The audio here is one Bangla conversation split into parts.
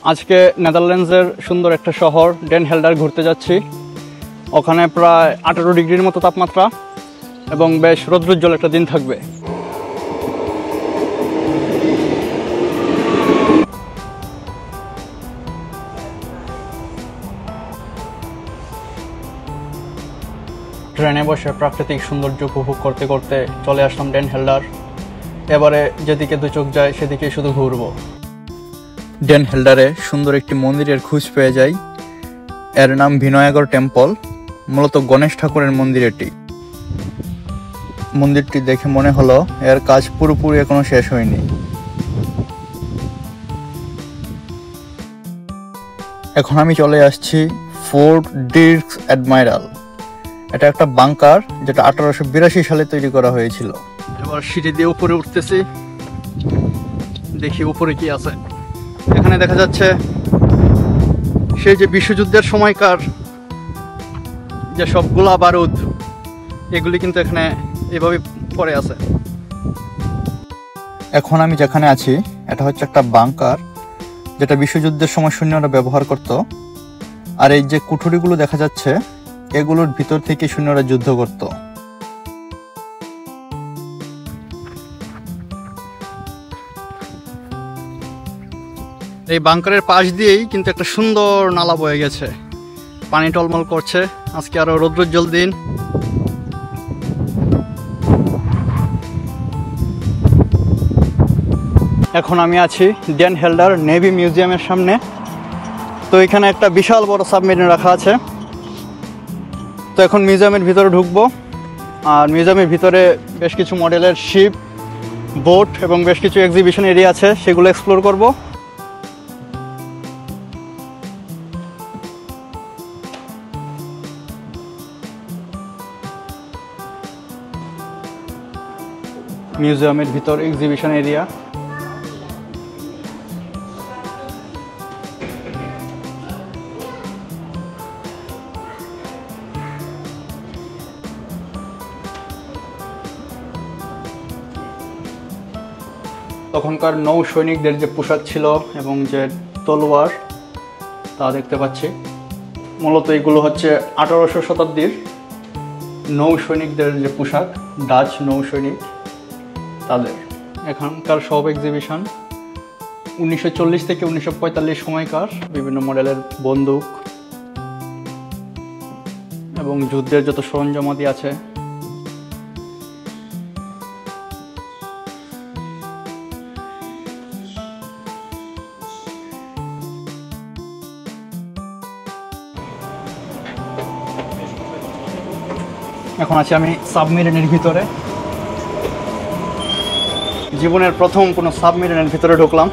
আজকে নেদারল্যান্ডসের সুন্দর একটা শহর ডেন হেল্ডার ঘুরতে যাচ্ছি। ওখানে প্রায় 18 ডিগ্রির মতো তাপমাত্রা এবং বেশ রৌদ্রোজ্জ্বল একটা দিন থাকবে। ট্রেনে বসে প্রাকৃতিক সৌন্দর্য উপভোগ করতে করতে চলে আসলাম ডেন হেল্ডার। এবারে যেদিকে দু চোখ যায় সেদিকে শুধু ঘুরবো। ডেন হেল্ডারে সুন্দর একটি মন্দিরের খোঁজ পেয়ে যাই। এর নাম ভিনয়াগর টেম্পল, মূলত গণেশ ঠাকুরের মন্দির এটি। মন্দিরটি দেখে মনে হলো এর কাজ পুরোপুরি এখনো শেষ হয়নি। এখন আমি চলে আসছি ফোর্ট ডির্কস অ্যাডমাইরাল। এটা একটা বাংকার যেটা 1882 সালে তৈরি করা হয়েছিল। এবার সিঁড়ি দিয়ে উপরে উঠতেছি, দেখি উপরে কি আছে। এখানে দেখা যাচ্ছে সেই যে বিশ্বযুদ্ধের সময়কার যে সব গোলা বারুদ, এগুলি কিন্তু এখানে এভাবে পড়ে আছে। এখন আমি যেখানে আছি এটা হচ্ছে একটা বাংকার যেটা বিশ্বযুদ্ধের সময় সৈন্যরা ব্যবহার করত। আর এই যে কুঠুরিগুলো দেখা যাচ্ছে এগুলোর ভিতর থেকে সৈন্যরা যুদ্ধ করত। এই বাংকারের পাশ দিয়েই কিন্তু একটা সুন্দর নালা বয়ে গেছে, পানি টলমল করছে। আজকে আরো রৌদ্রোজ্জ্বল দিন। এখন আমি আছি ডেন হেল্ডার নেভি মিউজিয়ামের সামনে। তো এখানে একটা বিশাল বড় সাবমেরিন রাখা আছে। তো এখন মিউজিয়ামের ভিতরে ঢুকবো। আর মিউজিয়ামের ভিতরে বেশ কিছু মডেলের শিপ, বোট এবং বেশ কিছু এক্সিবিশন এরিয়া আছে, সেগুলো এক্সপ্লোর করব। মিউজিয়ামের ভিতর এক্সিবিশন এরিয়া। তখনকার নৌ সৈনিকদের যে পোশাক ছিল এবং যে তলোয়ার তা দেখতে পাচ্ছি। মূলত এগুলো হচ্ছে 1800 শতাব্দীর নৌ সৈনিকদের যে পোশাক, ডাচ নৌ সৈনিক তাদের। এখানকার সব এক্সিবিশন 1940 থেকে 1945 সময়কার বিভিন্ন মডেলের বন্দুক এবং যুদ্ধের যত সরঞ্জামাদি আছে। এখন আছি আমি সাবমেরিনের ভিতরে। জীবনের প্রথম কোনো সাবমেরিনের ভিতরে ঢুকলাম।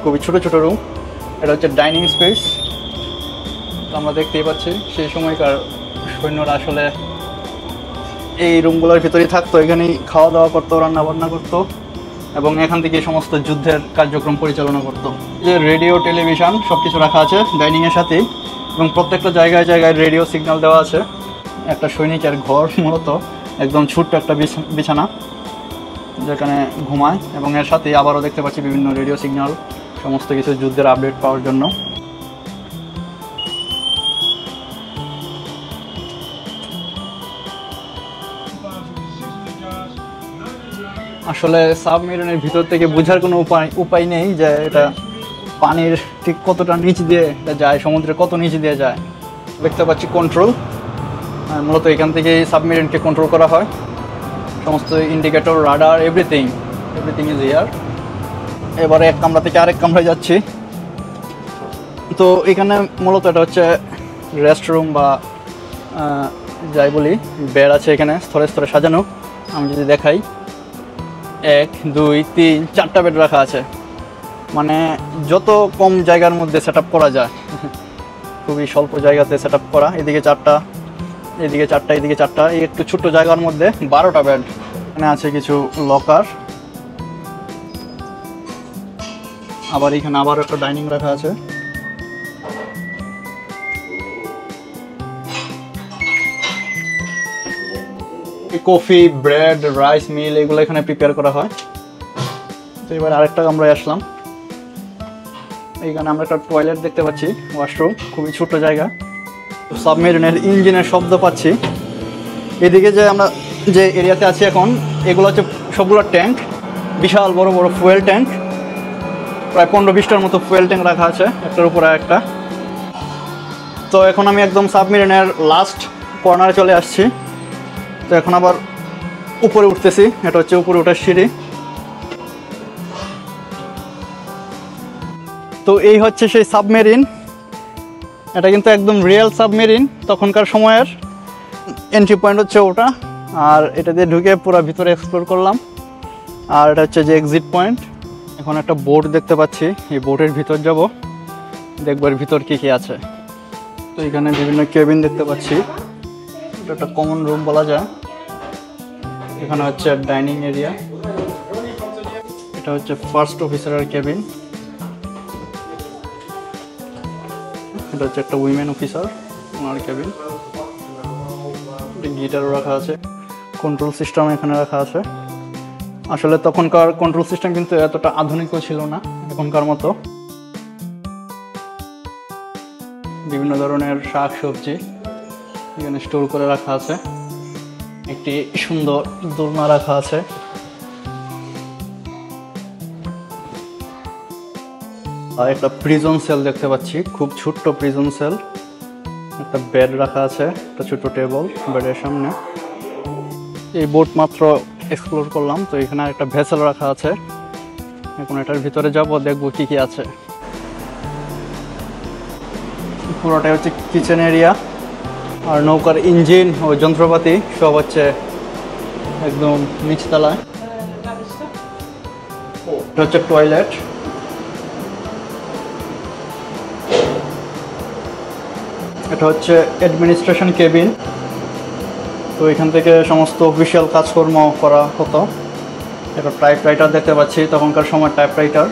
খুবই ছোট ছোট রুম। এটা হচ্ছে ডাইনিং স্পেস। আমরা দেখতেই পাচ্ছি সেই সময়কার সৈন্যরা আসলে এই রুমগুলোর ভিতরেই থাকতো, এখানেই খাওয়া দাওয়া করতো, রান্না বান্না করতো এবং এখান থেকে সমস্ত যুদ্ধের কার্যক্রম পরিচালনা করতো। যে রেডিও, টেলিভিশন সব কিছু রাখা আছে ডাইনিংয়ের সাথেই এবং প্রত্যেকটা জায়গায় জায়গায় রেডিও সিগন্যাল দেওয়া আছে। একটা সৈনিকের ঘর, মূলত একদম ছোট্ট একটা বিছানা যেখানে ঘুমায় এবং এর সাথে আবারও দেখতে পাচ্ছি বিভিন্ন রেডিও সিগন্যাল, সমস্ত কিছু যুদ্ধের আপডেট পাওয়ার জন্য। আসলে সাবমেরিনের ভিতর থেকে বোঝার কোনো উপায় নেই যে এটা পানির ঠিক কতটা নিচ দিয়ে এটা যায়, সমুদ্রে কত নিচ দিয়ে যায়। দেখতে পাচ্ছি কন্ট্রোল, মূলত এখান থেকে সাবমেরিনকে কন্ট্রোল করা হয়। সমস্ত indicator, radar, everything is here. এবারে এক কামরা থেকে আরেক কামরায় যাচ্ছি। তো এখানে মূলত এটা হচ্ছে রেস্ট রুম বা যাই বলি, বেড আছে এখানে স্তরে স্তরে সাজানো। আমি যদি দেখাই 1, 2, 3, 4টা বেড রাখা আছে, মানে যত কম জায়গার মধ্যে সেট করা যায়, খুবই স্বল্প জায়গাতে সেট করা। এদিকে 4টা, এদিকে 4টা, এদিকে 4টা, এই একটু ছোট্ট জায়গার মধ্যে 12টা বেড। এখানে আছে কিছু লকার, আবার এখানে আবার একটা ডাইনিং রাখা আছে। কফি, ব্রেড, রাইস মিল এগুলো এখানে প্রিপেয়ার করা হয়। তো এবার আরেকটা কামরায় আসলাম। এইখানে আমরা একটা টয়লেট দেখতে পাচ্ছি, ওয়াশরুম, খুবই ছোট্ট জায়গা। সাবমেরিনের ইঞ্জিনের শব্দ পাচ্ছি। এদিকে যে আমরা যে এরিয়াতে আছি এখন, এগুলো হচ্ছে সবগুলো ট্যাঙ্ক, বিশাল বড় বড় ফুয়েল ট্যাঙ্ক, প্রায় 15-20টার মতো ফুয়েল ট্যাঙ্ক রাখা আছে একটার উপরে একটা। তো এখন আমি একদম সাবমেরিনের লাস্ট কর্নারে চলে আসছি। তো এখন আবার উপরে উঠতেছি, এটা হচ্ছে উপরে ওঠার সিঁড়ি। তো এই হচ্ছে সেই সাবমেরিন, এটা কিন্তু একদম রিয়েল সাবমেরিন তখনকার সময়ের। এন্ট্রি পয়েন্ট হচ্ছে ওটা, আর এটা দিয়ে ঢুকে পুরো ভিতরে এক্সপ্লোর করলাম। আর এটা হচ্ছে যে এক্সিট পয়েন্ট। এখন একটা বোট দেখতে পাচ্ছি, এই বোটের ভিতর যাব, দেখব এর ভিতর কী কী আছে। তো এখানে বিভিন্ন কেবিন দেখতে পাচ্ছি, এটা একটা কমন রুম বলা যায়। এখানে হচ্ছে ডাইনিং এরিয়া, এটা হচ্ছে ফার্স্ট অফিসারের কেবিন, এটা হচ্ছে একটা উইমেন অফিসার ওনার কেবিন। গিটারও রাখা আছে, কন্ট্রোল সিস্টেম এখানে রাখা আছে। আসলে তখনকার কন্ট্রোল সিস্টেম কিন্তু এতটা আধুনিকও ছিল না এখনকার মতো। বিভিন্ন ধরনের শাক সবজি এখানে স্টোর করে রাখা আছে। একটি সুন্দর দোলনা রাখা আছে। আর একটা প্রিজন সেল দেখতে পাচ্ছি, খুব ছোট্ট প্রিজন সেল। একটা বেড রাখা আছে, একটা ছোট্ট টেবল বেডের সামনে। এই বোট মাত্র এক্সপ্লোর করলাম, তো এখানে একটা ভেসেল রাখা আছে। এখন এটার ভিতরে যাব, দেখবো কি কি আছে। পুরোটাই হচ্ছে কিচেন এরিয়া, আর নৌকার ইঞ্জিন ও যন্ত্রপাতি সব হচ্ছে একদম নিচতলায়। এটা হচ্ছে টয়লেট, এটা হচ্ছে অ্যাডমিনিস্ট্রেশন কেবিন। তো এখান থেকে সমস্ত অফিসিয়াল কাজকর্ম করা হতো। একটা টাইপরাইটার দেখতে পাচ্ছি, তখনকার সময় টাইপরাইটার।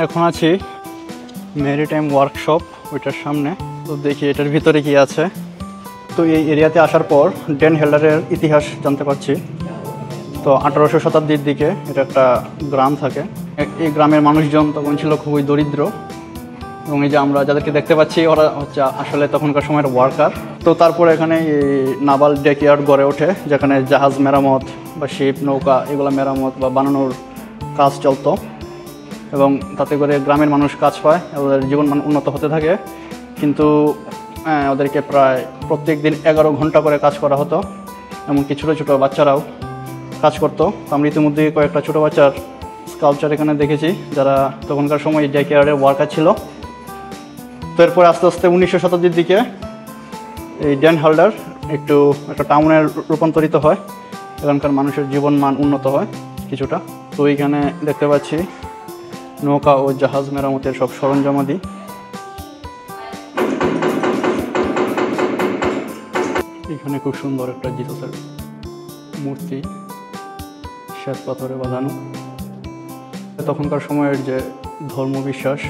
এখন আছি মেরিটাইম ওয়ার্কশপ, ওইটার সামনে। তো দেখি এটার ভিতরে কি আছে। তো এই এরিয়াতে আসার পর ডেন হেল্ডারের ইতিহাস জানতে পারছি। তো 1800 শতাব্দীর দিকে এটা একটা গ্রাম থাকে। এই গ্রামের মানুষজন তখন ছিল খুবই দরিদ্র, এবং এই যে আমরা যাদেরকে দেখতে পাচ্ছি ওরা হচ্ছে আসলে তখনকার সময়ের ওয়ার্কার। তো তারপরে এখানে এই নাভাল ডেকইয়ার্ড গড়ে ওঠে, যেখানে জাহাজ মেরামত বা শিপ নৌকা এগুলো মেরামত বা বানানোর কাজ চলতো, এবং তাতে করে গ্রামের মানুষ কাজ পায়, ওদের জীবনমান উন্নত হতে থাকে। কিন্তু ওদেরকে প্রায় প্রত্যেক দিন 11 ঘন্টা করে কাজ করা হতো, এমনকি ছোটো ছোটো বাচ্চারাও কাজ করতো। আমরা ইতিমধ্যে কয়েকটা ছোটো বাচ্চার স্কাল্পচার এখানে দেখেছি, যারা তখনকার সময় ডেকইয়ার্ডের ওয়ার্কার ছিল। তো এরপর আস্তে আস্তে 1900 শতাব্দীর দিকে এই ডেন হেল্ডার একটা টাউনে রূপান্তরিত হয়, এখানকার মানুষের জীবনমান উন্নত হয় কিছুটা। তো এইখানে দেখতে পাচ্ছি নৌকা ও জাহাজ মেরামতের সব সরঞ্জামাদি। এখানে খুব সুন্দর একটা জিসাসের মূর্তি, শ্বেত পাথরে বাঁধানো। তখনকার সময়ের যে ধর্মবিশ্বাস,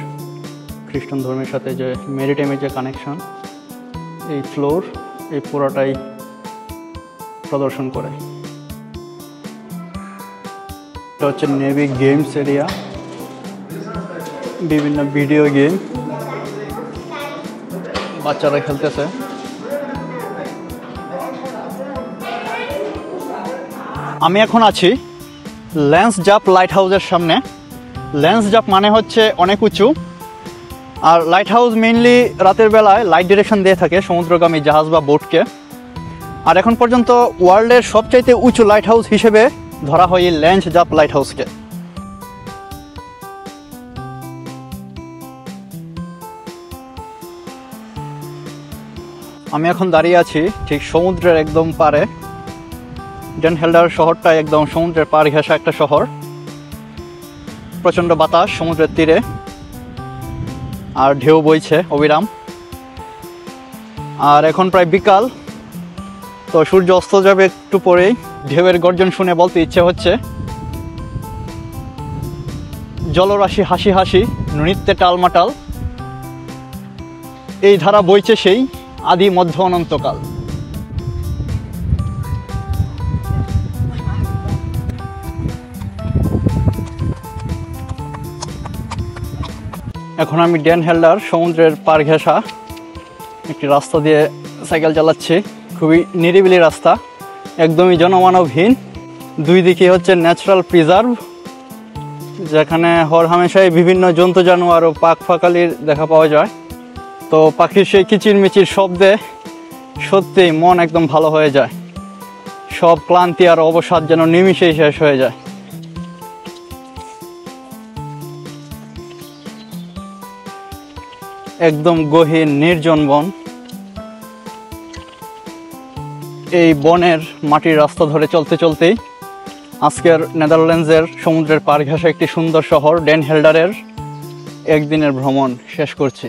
খ্রিস্টান ধর্মের সাথে যে মেরিটাইমের যে কানেকশন, এই ফ্লোর এই পুরোটাই প্রদর্শন করে। এটা হচ্ছে নেভি গেমস এরিয়া, বিভিন্ন ভিডিও গেম বাচ্চারা খেলতেছে। আমি এখন আছি ল্যান্সজাপ লাইট হাউসের সামনে। ল্যান্সজাপ মানে হচ্ছে অনেক উঁচু, আর লাইট হাউস মেইনলি রাতের বেলায় লাইট ডিরেকশন দিয়ে থাকে সমুদ্রগামী জাহাজ বা বোটকে। আর এখন পর্যন্ত ওয়ার্ল্ডের সবচাইতে উঁচু লাইট হাউস হিসেবে ধরা হয় এই ল্যান্সজাপ লাইট হাউসকে। আমি এখন দাঁড়িয়ে আছি ঠিক সমুদ্রের একদম পারে। ডেন হেল্ডার শহরটা একদম সমুদ্রের পাড় ঘেঁষা একটা শহর। প্রচণ্ড বাতাস সমুদ্রের তীরে, আর ঢেউ বইছে অবিরাম। আর এখন প্রায় বিকাল, তো সূর্য অস্ত যাবে একটু পরেই। ঢেউয়ের গর্জন শুনে বলতে ইচ্ছে হচ্ছে, জলরাশি হাসি হাসি নৃত্যে টালমাটাল, এই ধারা বইছে সেই আদি মধ্য অনন্তকাল। এখন আমি ডেন হেল্ডার সমুদ্রের পার ঘেঁষা একটি রাস্তা দিয়ে সাইকেল চালাচ্ছি। খুবই নিরিবিলি রাস্তা, একদমই জনমানবহীন। দুই দিকে হচ্ছে ন্যাচারাল প্রিজার্ভ, যেখানে হরহামেশাই বিভিন্ন জন্তু জানোয়ার ও পাখ পাখালির দেখা পাওয়া যায়। তো পাখির সেই কিচিরমিচির শব্দে সত্যিই মন একদম ভালো হয়ে যায়, সব ক্লান্তি আর অবসাদ যেন নিমিষেই শেষ হয়ে যায়। একদম গহীন নির্জন বন। এই বনের মাটির রাস্তা ধরে চলতে চলতেই আজকের নেদারল্যান্ডসের সমুদ্রের পার ঘেঁষা একটি সুন্দর শহর ডেন হেল্ডারের একদিনের ভ্রমণ শেষ করছি।